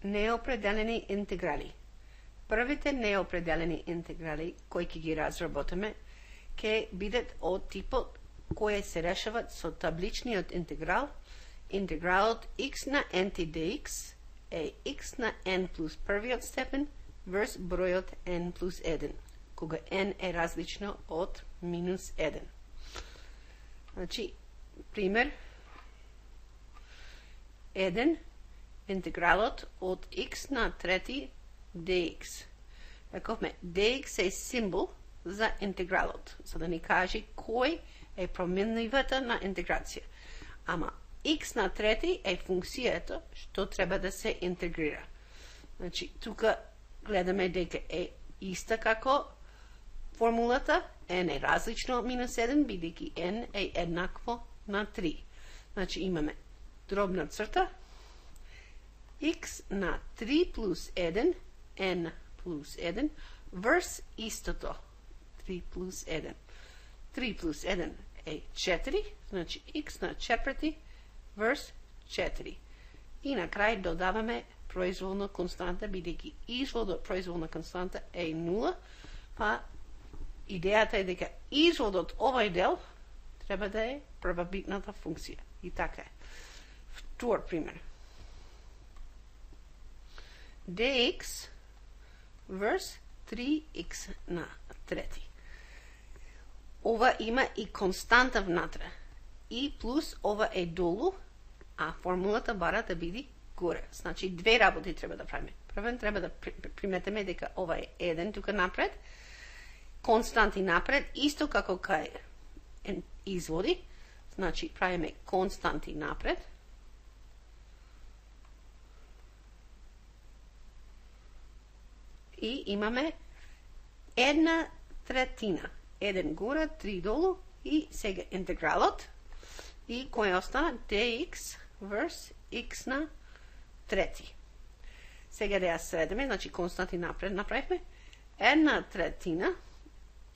неопределени интеграли. Првите неопределени интеграли кои ќе ги разработиме ќе бидат од типот кои се решават со табличниот интеграл, интегралот x на n dx е x на n плюс првиот степен врз бројот n плюс 1, кога n е различно од минус 1. Значи, пример 1, интегралот од x на трети dx. Рековме, dx е символ за интегралот, за да ни кажи кој е променливата на интеграција. Ама x на трети е функцијата што треба да се интегрира. Значи, тука гледаме дека е иста како формулата, n е различно од минус 1, бидејќи n е еднакво на 3. Значи, имаме дробна црта, x на 3 плюс 1, n плюс 1, врз истото, 3 плюс 1. 3 плюс 1 е 4, значи x на четврти врз 4. И на крај додаваме произволна константа, бидејќи извод од произволна константа е 0, па идејата е дека извод од овој дел треба да е првобитната функција. И така е. Втор пример. dx врз 3x на трети. Ова има и константа внатре. И плюс ова е долу, а формулата бара да биде горе. Значи, две работи треба да правиме. Првен треба да приметиме дека ова е 1 тука напред, константи напред, исто како кај изводи. Значи, правиме константи напред. И имаме 1/3. 1 горе, 3 долу и сега интегралот. И кој остана? dx врз x на трети. Сега да ја средиме, значи константи напред направихме. 1/3.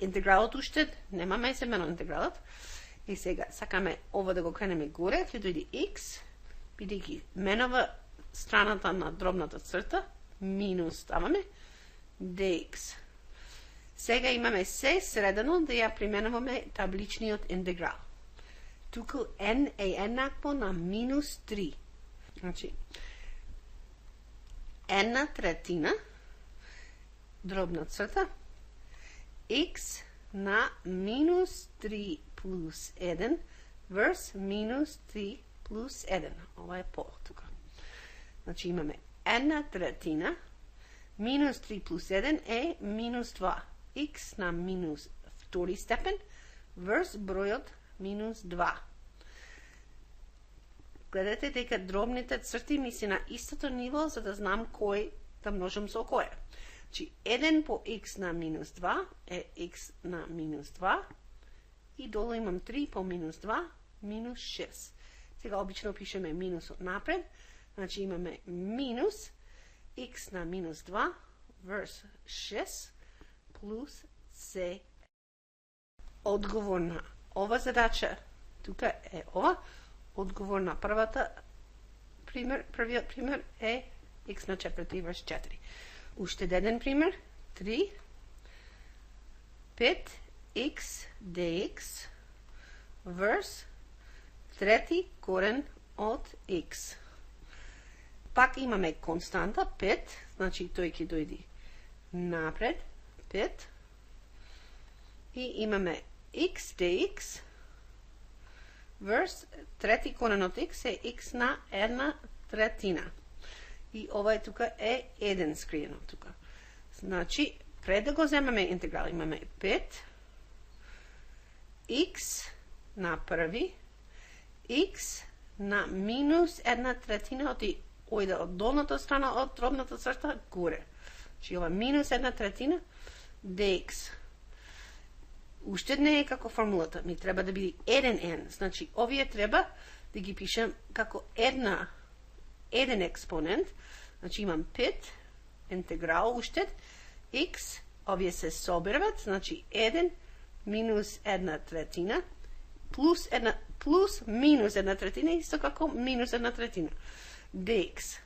Интегралот уште немаме семено интегралот. И сега сакаме ова да го кренеме горе, ќе дојде x, бидејќи менува страната на дробната црта, минус ставаме, dx. Сега имаме се средено да ја применуваме табличниот интеграл. Туку n е еднакво на минус 3. Значи, 1/3 дробна црта, x на минус 3 плюс 1 врз минус 3 плюс 1. Ова е пол тука. Значи имаме 1/3 минус 3 плюс 1 е минус 2. X на минус втори степен врз бројот минус 2. Гледате дека дробните црти ми се на истото ниво, за да знам кој да множам со кој. Значи, 1 по x на минус 2 е x на минус 2 и долу имам 3 по минус 2, минус 6. Сега обично пишеме минусот напред, значи имаме минус x на минус 2 врз 6 плюс c. Одговор на ова задача, тука е ова, одговор на првиот пример е x на четврти врз 4. Уште еден пример, 3, 5x dx врз трети корен од x. Пак имаме константа 5, значи тој ќе дојде напред, 5, и имаме x dx врз трети корен од x е x на 1/3. И ова е тука е 1 скриено тука. Значи, пред да го земеме интеграл, имаме 5 x на први, x на минус 1/3 од долната страна од дробната црта горе. Значи, ова минус 1/3 dx. Уште не е како формулата, ми треба да биде 1n. Значи, овие треба да ги пишем како еден експонент. Значи, имам 5 интеграл уште, x, овие се соберват, значи 1 минус 1/3 плюс минус 1/3, исто како минус 1/3 dx.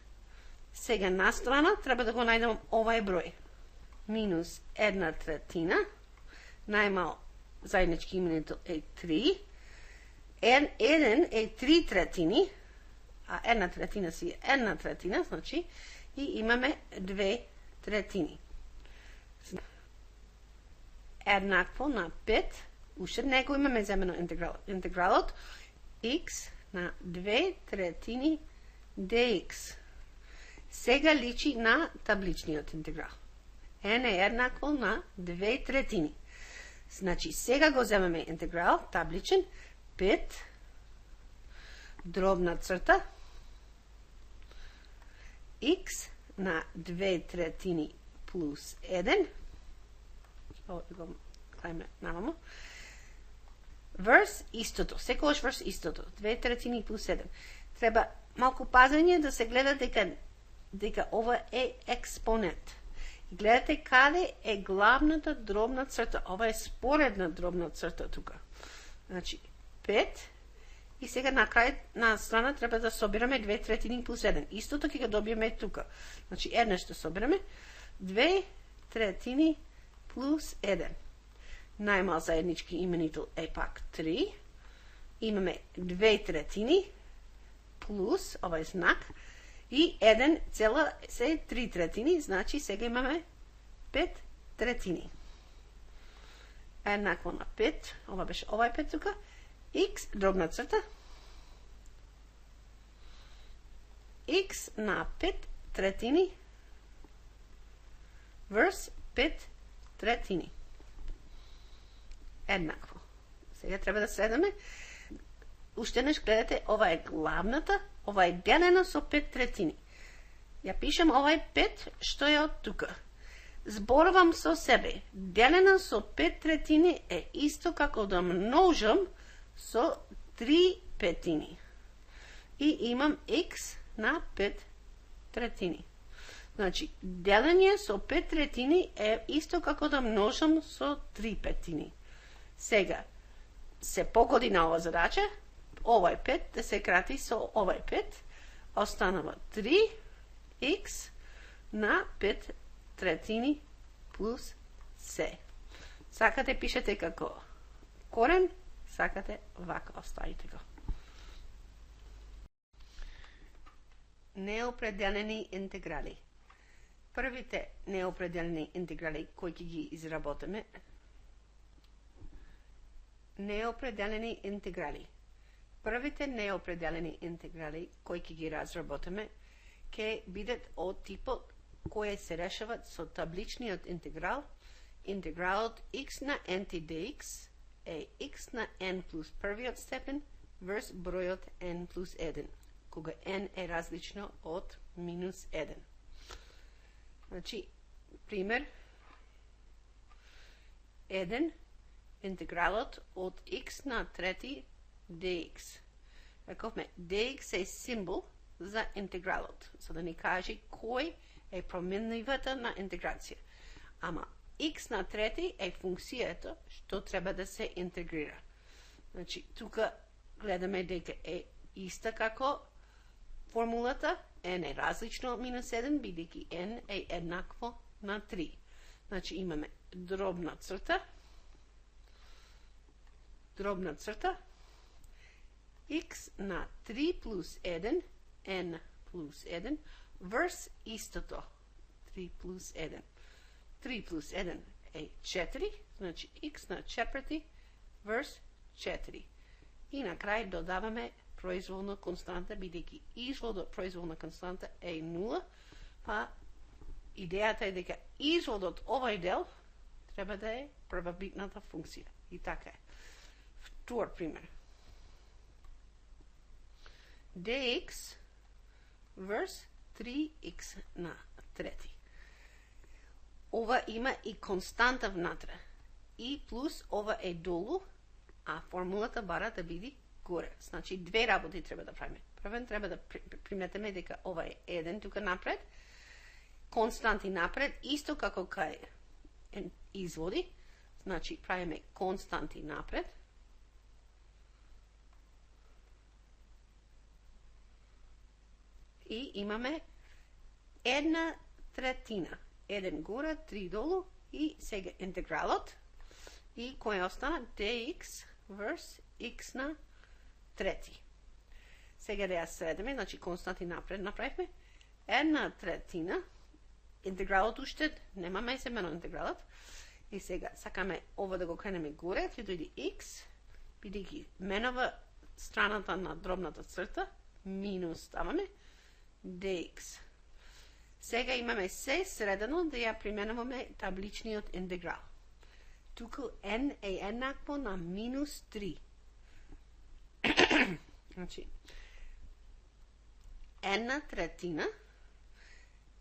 Сега на страна треба да го најдем овај број. Минус 1/3, најмал заеднички именител е 3, 1 е 3/3, а 1/3 си е 1/3, значи и имаме 2/3. Еднакво на 5, уште него имаме земено интегралот x на 2/3 dx. Сега личи на табличниот интеграл. N е еднакво на 2/3. Значи, сега го земаме интеграл, табличен, 5, дробна црта, x на 2/3 плюс 1, ово го клајме намамо, врз истото, секогаш врз истото, 2/3 плюс 1. Треба малку пазење да се гледа дека ова е експонент. Гледате каде е главната дробна црта. Ова е споредна дробна црта тука. Значи, 5. И сега на крај на страна треба да собираме 2/3 плюс 1. Истото ќе го добиеме тука. Значи, еднаш ще собираме 2/3 плюс 1. Најмал заеднички именител е пак 3. Имаме 2/3 плюс овај знак и 1 цела се 3/3, значи сега имаме 5/3. Еднакво на 5, ова беше овај 5 тука, x дробна црта, x на 5/3 врз 5/3. Еднакво. Сега треба да следаме. Уште неш гледате, ова е главната, ова е делена со 5/3. Ја пишем овај 5, што е од тука. Зборувам со себе. Делена со 5/3 е исто како да множам со 3/5. И имам x на 5/3. Значи, делење со 5/3 е исто како да множам со 3/5. Сега, се погоди на ова задача, овај 5 да се крати со овај 5, останува 3x на 5/3 плюс се. Сакате пишете како корен, сакате вака оставите го. Неопределени интеграли. Првите неопределени интеграли кои ќе ги изработиме. Неопределени интеграли. Првите неопределени интеграли кои ќе ги разработиме ќе бидат од типот кои се решават со табличниот интеграл. Интегралот x на n dx е x на n плюс првиот степен врз бројот n плюс 1, кога n е различно од минус 1. Значи, пример 1, интегралот од x на трети dx. Рековме, dx е символ за интегралот, за да ни каже кој е променливата на интеграција. Ама x на трети е функцијата што треба да се интегрира. Значи, тука гледаме дека е иста како формулата, n е различно од минус 1, бидејќи n е еднакво на 3. Значи, имаме дробна црта, x на 3 плюс 1, n плюс 1, врз истото, 3 плюс 1. 3 плюс 1 е 4, значи x на четврти врз 4. И на крај додаваме произволна константа, бидејќи извод од произволна константа е 0, па идејата е дека извод од овај дел треба да е првобитната функција. И така е. Втор пример. dx врз 3x на трети. Ова има и константа внатре. И плюс ова е долу, а формулата бара да биде горе. Значи, две работи треба да правиме. Првен треба да приметиме дека ова е 1 тука напред, константи напред, исто како кај изводи. Значи, правиме константи напред. И имаме 1/3. 1 горе, 3 долу и сега интегралот. И кој остана? dx врз x на трети. Сега да ја средиме, значи константи напред направихме. 1/3. Интегралот уште немаме семено интегралот. И сега сакаме ова да го кренеме горе, ќе дојде x, бидејќи менува страната на дробната црта, минус ставаме, dx. Сега имаме се средено да ја применуваме табличниот интеграл. Туку n е еднакво на минус 3. Значи, 1/3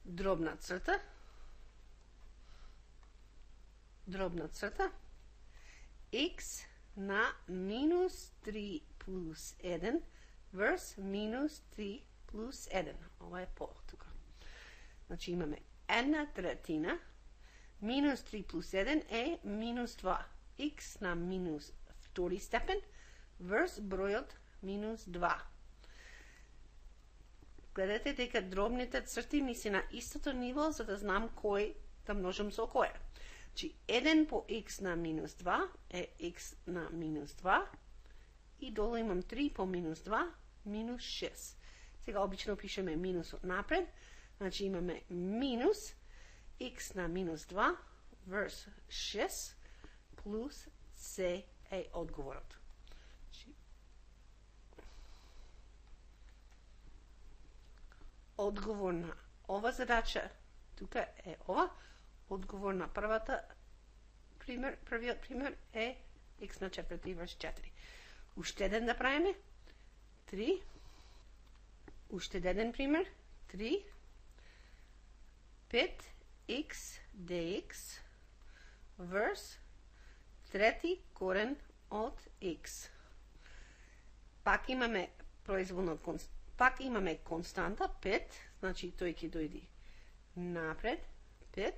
дробна црта, x на минус 3 плюс 1 врз минус 3 плюс 1. Ова е по тука. Значи имаме 1/3 минус 3 плюс 1 е минус 2. X на минус втори степен врз бројот минус 2. Гледате дека дробните црти ми се на истото ниво, за да знам кој да множам со кој. Значи 1 по x на минус 2 е x на минус 2 и долу имам 3 по минус 2, минус 6. Сега обично пишеме минусот напред, значи имаме минус x на минус 2 врз 6 плюс c е одговорот. Одговор на ова задача, тука е ова, одговор на првиот пример е x на четврти врз 4. Уште еден да правиме, 3, уште еден пример, 3, 5x dx врз трети корен од x. Пак имаме произволно пак имаме константа 5, значи тој ќе дојде напред 5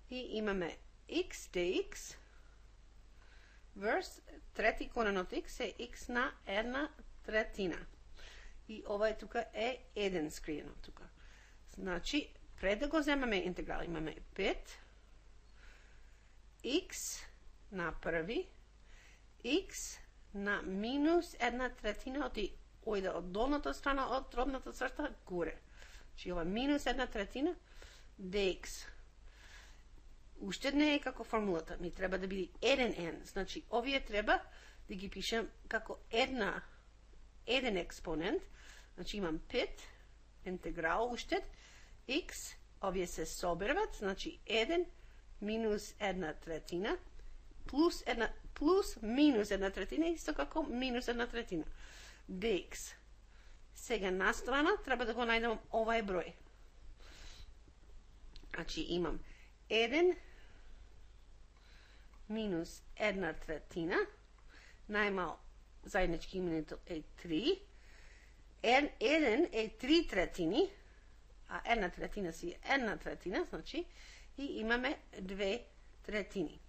и имаме x dx врз трети корен од x е x на 1/3. И ова е тука е 1 скриено тука. Значи, пред да го земаме интеграл, имаме 5 x на први, x на минус 1/3 ојде од долната страна од дробната црта горе. Значи, ова минус 1/3 dx. Уште не е како формулата, ми треба да биде 1n. Значи, овие треба да ги пишем како еден експонент. Значи, имам 5 интеграл уште x, овие се соберват, значи 1 минус 1/3 плюс минус 1/3 исто како минус 1/3 dx. Сега на страна треба да го најдем овај број. Значи имам 1 минус 1/3, најмал заеднички именител е 3, 1 е 3/3, а 1/3 си е 1/3, значи и имаме 2/3.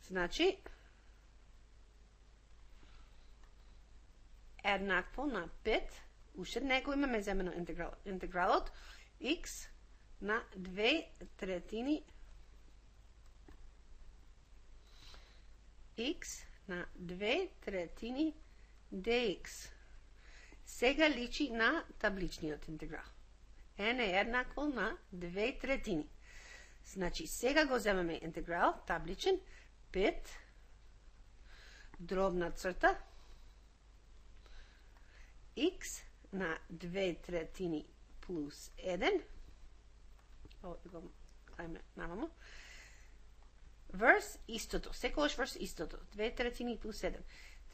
Значи еднакво на 5, уште него имаме земено интегралот x на 2/3 x на 2/3 dx. Сега личи на табличниот интеграл. n е еднакво на 2/3. Значи сега го земаме интеграл табличен 5 дробна црта x на 2/3 плюс 1, ово го клајме намамо, врз истото, секогаш врз истото, 2/3 плюс 1.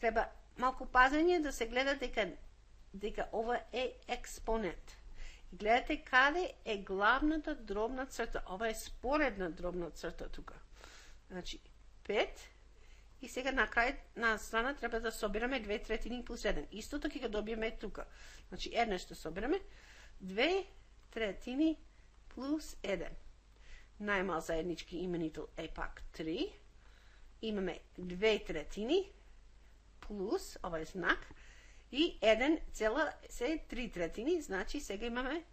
Треба малку пазење да се гледа дека ова е експонент. И гледате каде е главната дробна црта. Ова е споредна дробна црта тука. Значи, 5. И сега на крај на страна треба да собираме 2/3 плюс 1. Истото ќе го добиеме тука. Значи, една што собираме. 2/3 плюс 1. Најмал заеднички именител е пак 3. Имаме 2/3 плюс, ова е знак, и 1 цела се 3/3, значи сега имаме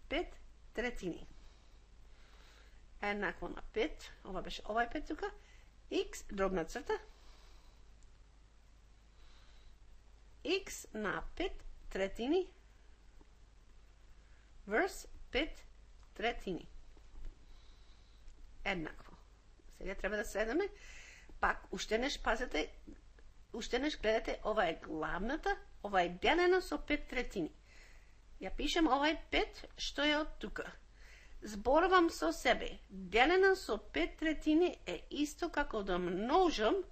5 третини. Еднакво на 5, ова беше овај 5 тука, x дробна црта, x на 5 третини verse 5 третини. Еднакво. Сега треба да следаме. Пак, уште неш, пазете, уште неш гледате, ова е главната, ова е делено со 5 третини. Ја пишем овај 5, што е од тука. Зборувам со себе. Делено со 5 третини е исто како да множам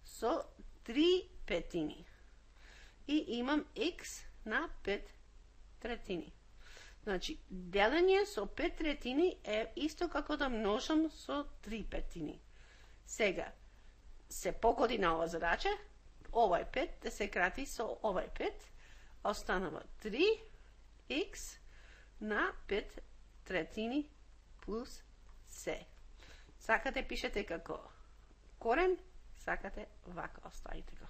со 3 петини. И имам x на 5 третини. Значи, делење со 5 третини е исто како да множам со 3 петини. Сега, се погоди на ова задача, овај 5 да се крати со овај 5, останува 3x на 5 третини плюс c. Сакате пишете како корен, сакате вака оставите го.